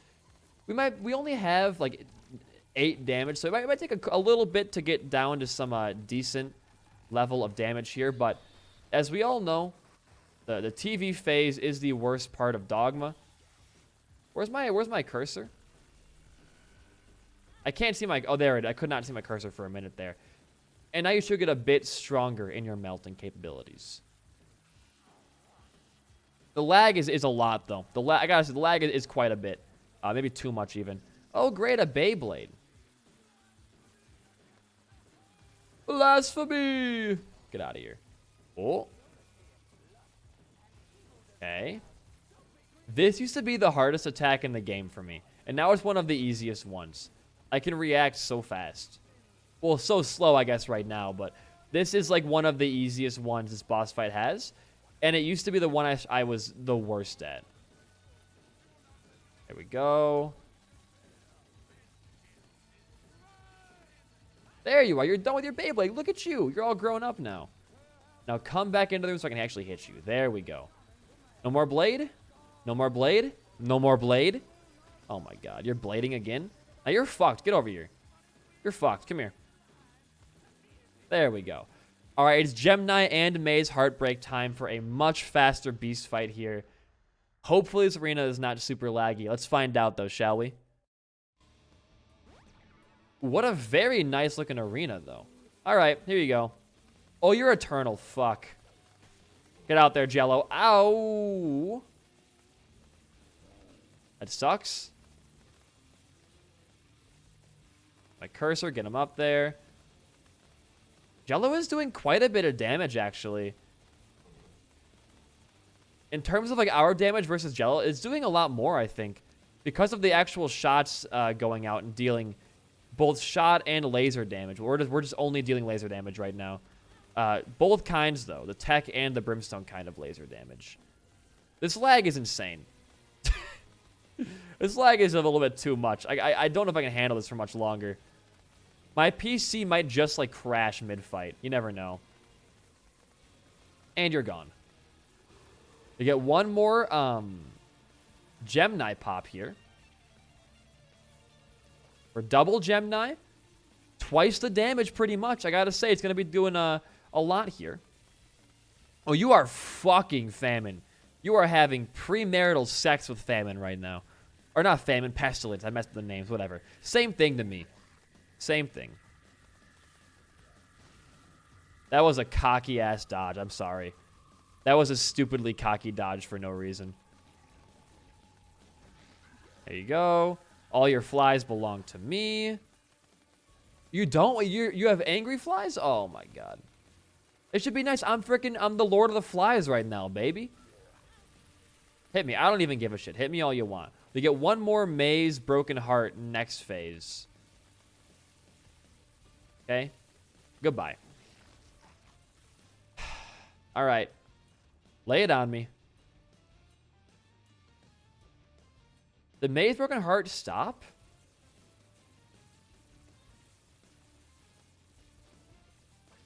We only have like 8 damage, so it might take a little bit to get down to some decent level of damage here. But as we all know, the TV phase is the worst part of Dogma. Where's my cursor? I can't see my... Oh, there it is. I could not see my cursor for a minute there. And now you should get a bit stronger in your melting capabilities. The lag is a lot, though. I gotta say, the lag is quite a bit. Maybe too much, even. Oh, great, a Beyblade. Blasphemy! Get out of here. Oh. Okay. This used to be the hardest attack in the game for me. And now it's one of the easiest ones. I can react so fast. Well, so slow, I guess, right now. But this is like one of the easiest ones this boss fight has. And it used to be the one I was the worst at. There we go. There you are. You're done with your Beyblade. Look at you. You're all grown up now. Now come back into the room so I can actually hit you. There we go. No more blade? No more blade? No more blade? Oh my god. You're blading again? Now you're fucked. Get over here. You're fucked. Come here. There we go. Alright, it's Gemini and Mei's Heartbreak time for a much faster beast fight here. Hopefully this arena is not super laggy. Let's find out though, shall we? What a very nice looking arena though. Alright, here you go. Oh, you're eternal. Fuck. Get out there, Jello. Ow! That sucks. My cursor, get him up there. Jello is doing quite a bit of damage, actually. In terms of like our damage versus Jello, it's doing a lot more, I think. Because of the actual shots going out and dealing both shot and laser damage. We're just only dealing laser damage right now. Both kinds, though. The tech and the brimstone kind of laser damage. This lag is insane. This lag is a little bit too much. I don't know if I can handle this for much longer. My PC might just, like, crash mid-fight. You never know. And you're gone. You get one more Gemini pop here. For double Gemini. Twice the damage, pretty much. I gotta say, it's gonna be doing a lot here. Oh, you are fucking Famine. You are having premarital sex with Famine right now. Or not Famine, Pestilence. I messed with the names, whatever. Same thing to me. Same thing. That was a cocky-ass dodge. I'm sorry. That was a stupidly cocky dodge for no reason. There you go. All your flies belong to me. You don't? You have angry flies? Oh, my God. It should be nice. I'm the Lord of the Flies right now, baby. Hit me. I don't even give a shit. Hit me all you want. We get one more Mei's Broken Heart next phase. Okay? Goodbye. All right. Lay it on me. Did Mei's Broken Heart stop?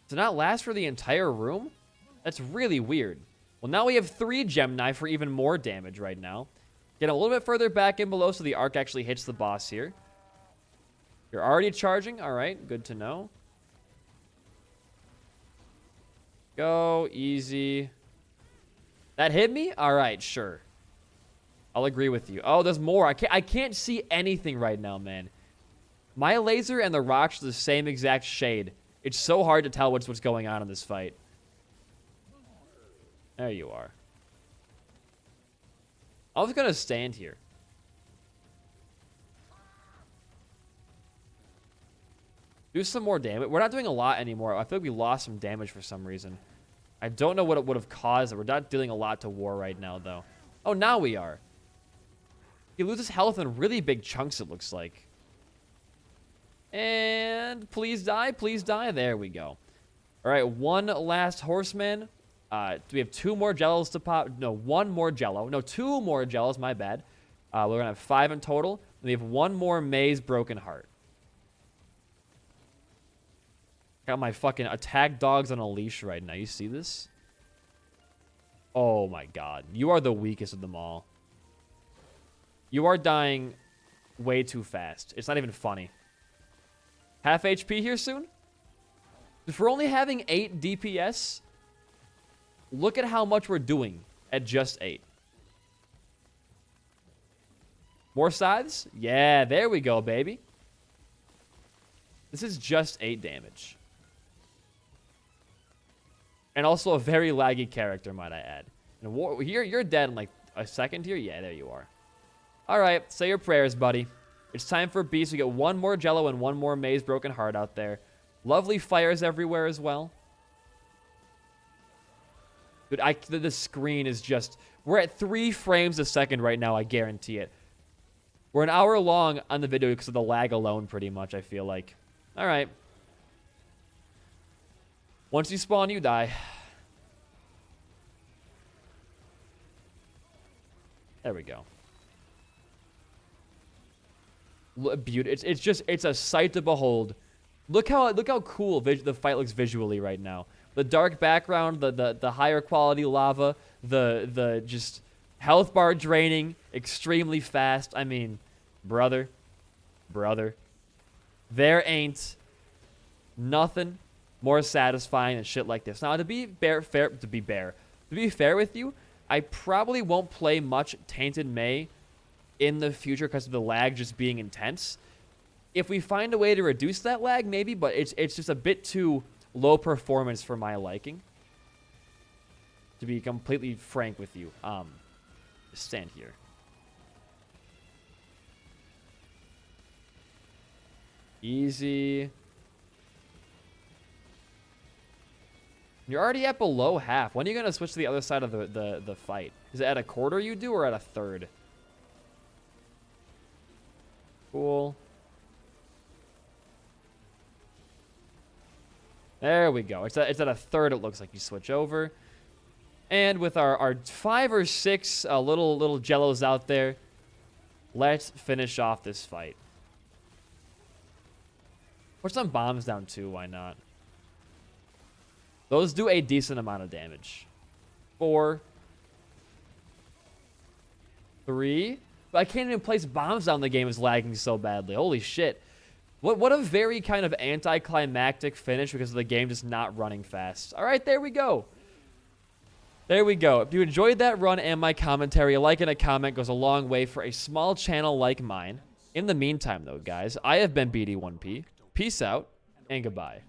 Does it not last for the entire room? That's really weird. Well, now we have 3 Gemini for even more damage right now. Get a little bit further back in below so the arc actually hits the boss here. You're already charging. All right, good to know. Go, easy. That hit me? All right, sure. I'll agree with you. Oh, there's more. I can't see anything right now, man. My laser and the rocks are the same exact shade. It's so hard to tell what's going on in this fight. There you are. I was going to stand here. Do some more damage. We're not doing a lot anymore. I feel like we lost some damage for some reason. I don't know what it would have caused. We're not dealing a lot to war right now, though. Oh, now we are. He loses health in really big chunks, it looks like. And please die. Please die. There we go. All right, one last horseman. Do we have 2 more jellos to pop? No, 1 more jello. No, 2 more jellos. My bad. We're going to have 5 in total. And we have 1 more MEI'S Broken Heart. Got my fucking attack dogs on a leash right now. You see this? Oh my god. You are the weakest of them all. You are dying way too fast. It's not even funny. Half HP here soon? If we're only having 8 DPS, look at how much we're doing at just 8. More scythes? Yeah, there we go, baby. This is just 8 damage. And also a very laggy character, might I add. And you're dead in like a second here? Yeah, there you are. Alright, say your prayers, buddy. It's time for beast. We get 1 more jello and 1 more MEI'S Broken Heart out there. Lovely fires everywhere as well. Dude, the screen is just... We're at 3 frames a second right now, I guarantee it. We're an hour long on the video because of the lag alone, pretty much, I feel like. Alright. Once you spawn, you die. There we go. It's a sight to behold. Look how cool the fight looks visually right now. The dark background, the higher quality lava, the just health bar draining extremely fast. I mean, brother, there ain't nothing more satisfying than shit like this. Now, to be fair with you, I probably won't play much Tainted Mei in the future because of the lag just being intense. If we find a way to reduce that lag, maybe, but it's just a bit too low performance for my liking. To be completely frank with you. Just stand here. Easy. You're already at below half. When are you going to switch to the other side of the fight? Is it at a quarter you do or at a third? Cool. There we go. It's at a third, it looks like you switch over. And with our 5 or 6 little jellos out there, let's finish off this fight. Put some bombs down too, why not? Those do a decent amount of damage. 4. 3. But I can't even place bombs down. The game is lagging so badly. Holy shit. What a very kind of anticlimactic finish because of the game just not running fast. All right, there we go. There we go. If you enjoyed that run and my commentary, a like and a comment goes a long way for a small channel like mine. In the meantime, though, guys, I have been BD1P. Peace out and goodbye.